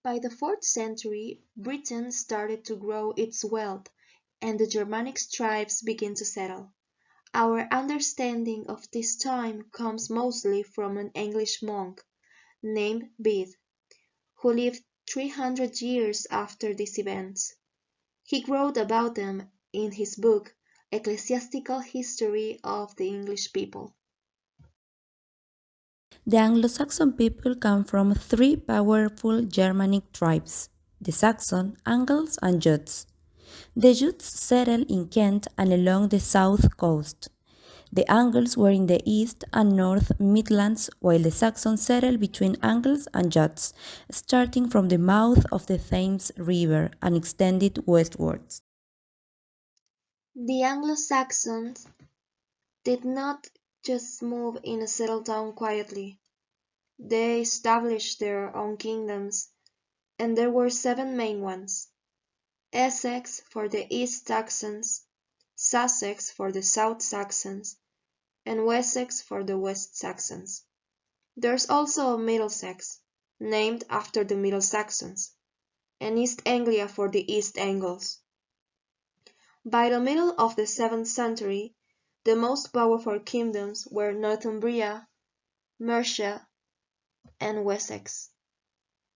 By the 4th century, Britain started to grow its wealth, and the Germanic tribes began to settle. Our understanding of this time comes mostly from an English monk named Bede, who lived 300 years after these events. He wrote about them in his book Ecclesiastical History of the English People. The Anglo-Saxon people come from three powerful Germanic tribes: the Saxon, Angles, and Jutes. The Jutes settled in Kent and along the south coast. The Angles were in the east and north Midlands, while the Saxons settled between Angles and Jutes, starting from the mouth of the Thames River and extended westwards. The Anglo-Saxons did not just move in and settle down quietly. They established their own kingdoms, and there were 7 main ones: Essex for the East Saxons, Sussex for the South Saxons, and Wessex for the West Saxons. There's also Middlesex, named after the Middle Saxons, and East Anglia for the East Angles. By the middle of the 7th century, the most powerful kingdoms were Northumbria, Mercia, and Wessex.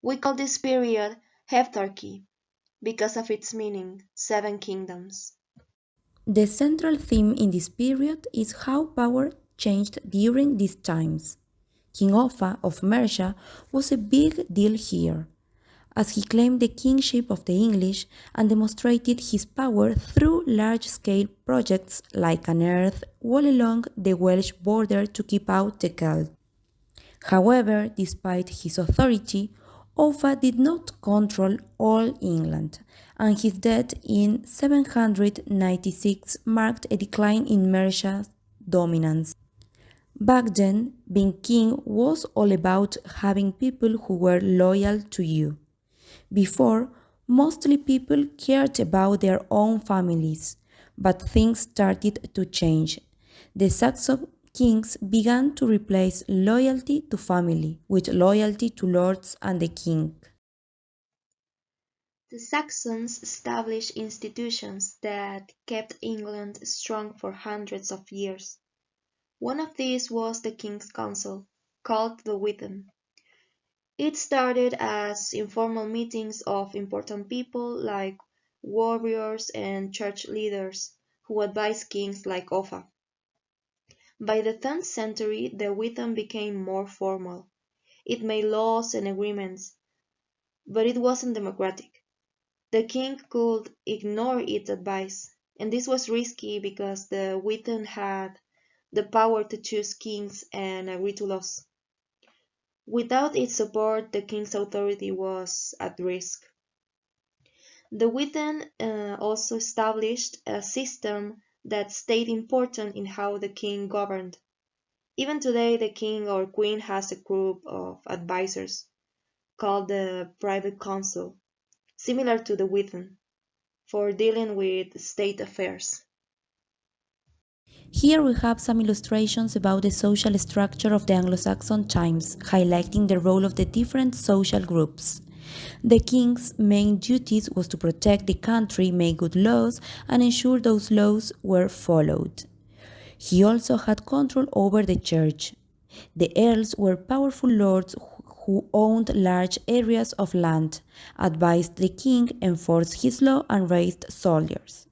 We call this period Heptarchy because of its meaning, 7 kingdoms. The central theme in this period is how power changed during these times. King Offa of Mercia was a big deal here, as he claimed the kingship of the English and demonstrated his power through large-scale projects like an earth wall along the Welsh border to keep out the Celts. However, despite his authority, Offa did not control all England, and his death in 796 marked a decline in Mercia's dominance. Back then, being king was all about having people who were loyal to you. Before, mostly people cared about their own families, but things started to change. The Saxon kings began to replace loyalty to family with loyalty to lords and the king. The Saxons established institutions that kept England strong for hundreds of years. One of these was the King's Council, called the Witan. It started as informal meetings of important people like warriors and church leaders who advised kings like Offa. By the 10th century, the Witan became more formal. It made laws and agreements, but it wasn't democratic. The king could ignore its advice, and this was risky because the Witan had the power to choose kings and agree to laws. Without its support, the king's authority was at risk. The Witan also established a system that stayed important in how the king governed. Even today, the king or queen has a group of advisors called the Private Council, similar to the Witan, for dealing with state affairs. Here we have some illustrations about the social structure of the Anglo-Saxon times, highlighting the role of the different social groups. The king's main duties was to protect the country, make good laws, and ensure those laws were followed. He also had control over the church. The earls were powerful lords who owned large areas of land, advised the king, enforced his law, and raised soldiers.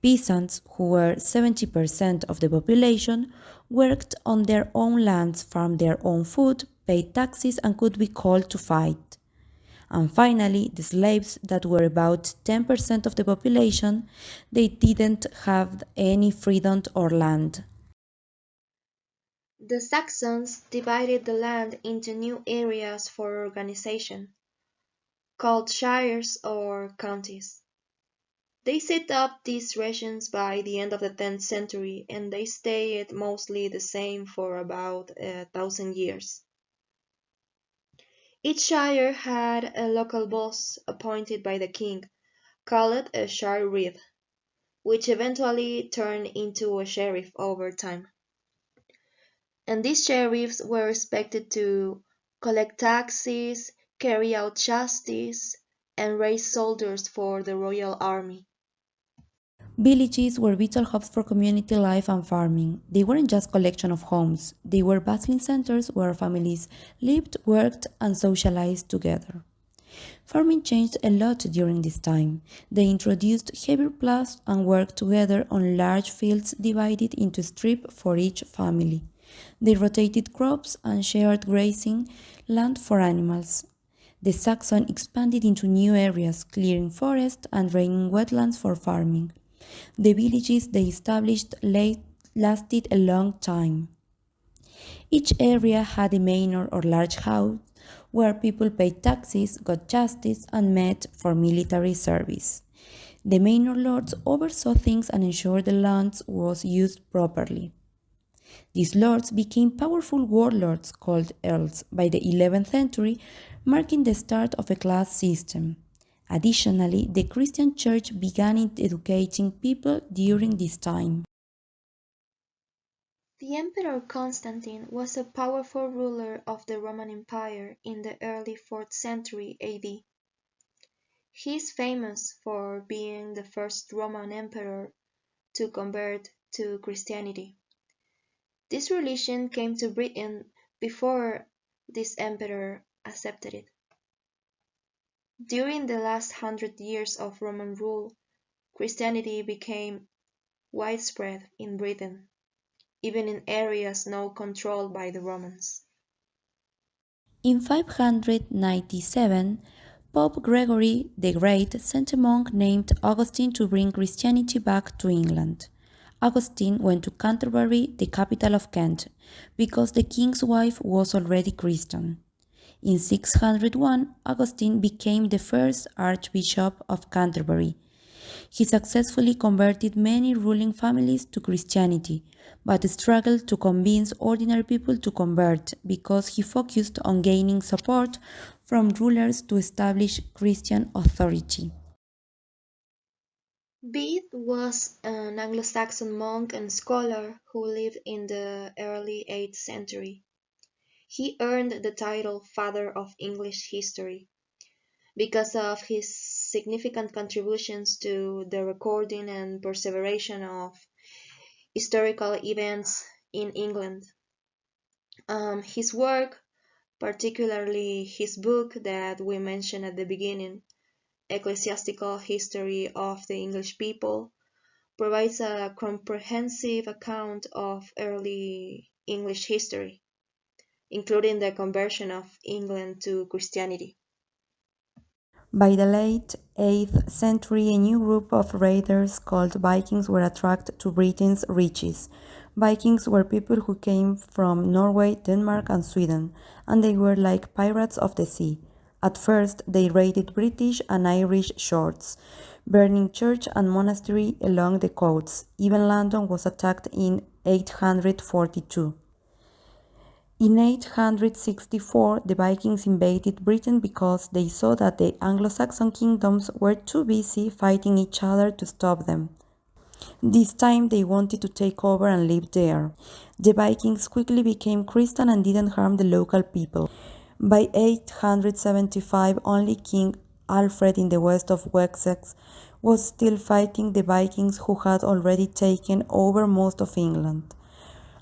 Peasants, who were 70% of the population, worked on their own lands, farmed their own food, paid taxes, and could be called to fight. And finally, the slaves, that were about 10% of the population, they didn't have any freedom or land. The Saxons divided the land into new areas for organization, called shires or counties. They set up these regions by the end of the 10th century, and they stayed mostly the same for about 1,000 years. Each shire had a local boss appointed by the king, called a shire reeve, which eventually turned into a sheriff over time. And these sheriffs were expected to collect taxes, carry out justice, and raise soldiers for the royal army. Villages were vital hubs for community life and farming. They weren't just collection of homes, they were bustling centers where families lived, worked, and socialized together. Farming changed a lot during this time. They introduced heavier plows and worked together on large fields divided into strips for each family. They rotated crops and shared grazing land for animals. The Saxon expanded into new areas, clearing forests and draining wetlands for farming. The villages they established lasted a long time. Each area had a manor or large house where people paid taxes, got justice, and met for military service. The manor lords oversaw things and ensured the land was used properly. These lords became powerful warlords called earls by the 11th century, marking the start of a class system. Additionally, the Christian Church began educating people during this time. The Emperor Constantine was a powerful ruler of the Roman Empire in the early 4th century AD. He is famous for being the first Roman emperor to convert to Christianity. This religion came to Britain before this emperor accepted it. During the last 100 years of Roman rule, Christianity became widespread in Britain, even in areas now controlled by the Romans. In 597, Pope Gregory the Great sent a monk named Augustine to bring Christianity back to England. Augustine went to Canterbury, the capital of Kent, because the king's wife was already Christian. In 601, Augustine became the first Archbishop of Canterbury. He successfully converted many ruling families to Christianity, but struggled to convince ordinary people to convert because he focused on gaining support from rulers to establish Christian authority. Bede was an Anglo-Saxon monk and scholar who lived in the early 8th century. He earned the title Father of English History because of his significant contributions to the recording and preservation of historical events in England. His work, particularly his book that we mentioned at the beginning, Ecclesiastical History of the English People, provides a comprehensive account of early English history, including the conversion of England to Christianity. By the late 8th century, a new group of raiders called Vikings were attracted to Britain's riches. Vikings were people who came from Norway, Denmark, and Sweden, and they were like pirates of the sea. At first, they raided British and Irish shores, burning church and monastery along the coasts. Even London was attacked in 842. In 864, the Vikings invaded Britain because they saw that the Anglo-Saxon kingdoms were too busy fighting each other to stop them. This time they wanted to take over and live there. The Vikings quickly became Christian and didn't harm the local people. By 875, only King Alfred in the west of Wessex was still fighting the Vikings who had already taken over most of England.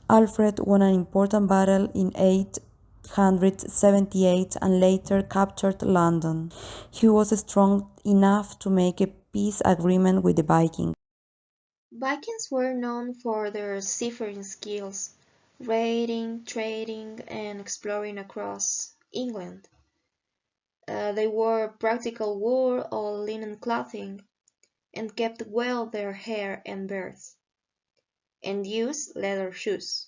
Alfred won an important battle in 878 and later captured London. He was strong enough to make a peace agreement with the Vikings. Vikings were known for their seafaring skills, raiding, trading, and exploring across England. They wore practical wool or linen clothing and kept well their hair and beards, and used leather shoes.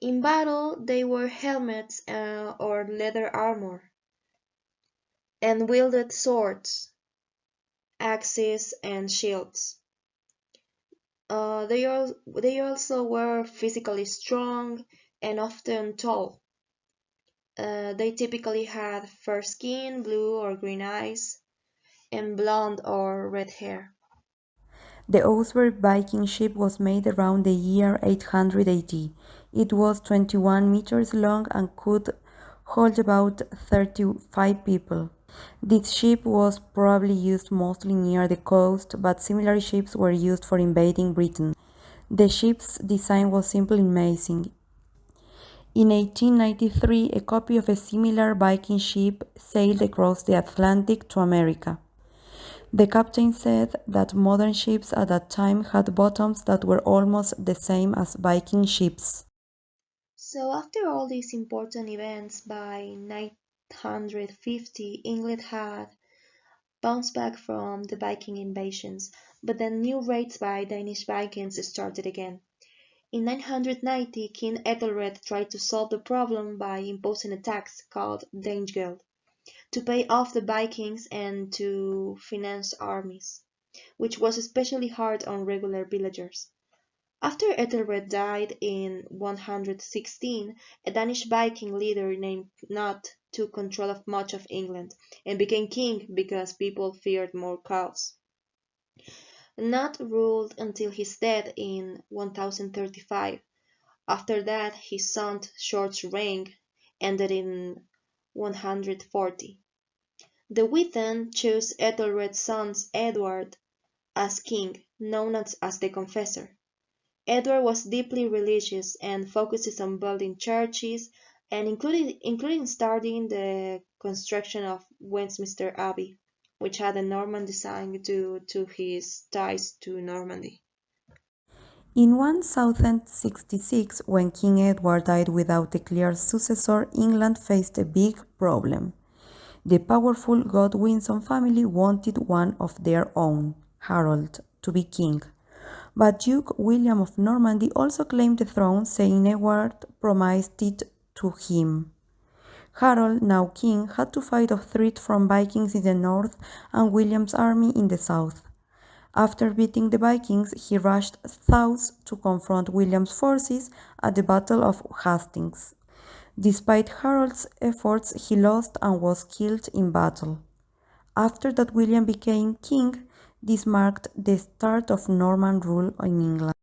In battle, they wore helmets or leather armor, and wielded swords, axes, and shields. They also were physically strong and often tall. They typically had fair skin, blue or green eyes, and blonde or red hair. The Oseberg Viking ship was made around the year 800 AD. It was 21 meters long and could hold about 35 people. This ship was probably used mostly near the coast, but similar ships were used for invading Britain. The ship's design was simply amazing. In 1893, a copy of a similar Viking ship sailed across the Atlantic to America. The captain said that modern ships at that time had bottoms that were almost the same as Viking ships. So after all these important events, by 950 England had bounced back from the Viking invasions, but then new raids by Danish Vikings started again. In 990, King Ethelred tried to solve the problem by imposing a tax called Danegeld to pay off the Vikings and to finance armies, which was especially hard on regular villagers. After Ethelred died in 116, a Danish Viking leader named Knut took control of much of England and became king because people feared more cows. Knut ruled until his death in 1035. After that, his son Short's reign ended in 140. The Withen chose Ethelred's son Edward as king, known as the Confessor. Edward was deeply religious and focuses on building churches and including starting the construction of Westminster Abbey, which had a Norman design due to his ties to Normandy. In 1066, when King Edward died without a clear successor, England faced a big problem. The powerful Godwinson family wanted one of their own, Harold, to be king. But Duke William of Normandy also claimed the throne, saying Edward promised it to him. Harold, now king, had to fight off threat from Vikings in the north and William's army in the south. After beating the Vikings, he rushed south to confront William's forces at the Battle of Hastings. Despite Harold's efforts, he lost and was killed in battle. After that, William became king. This marked the start of Norman rule in England.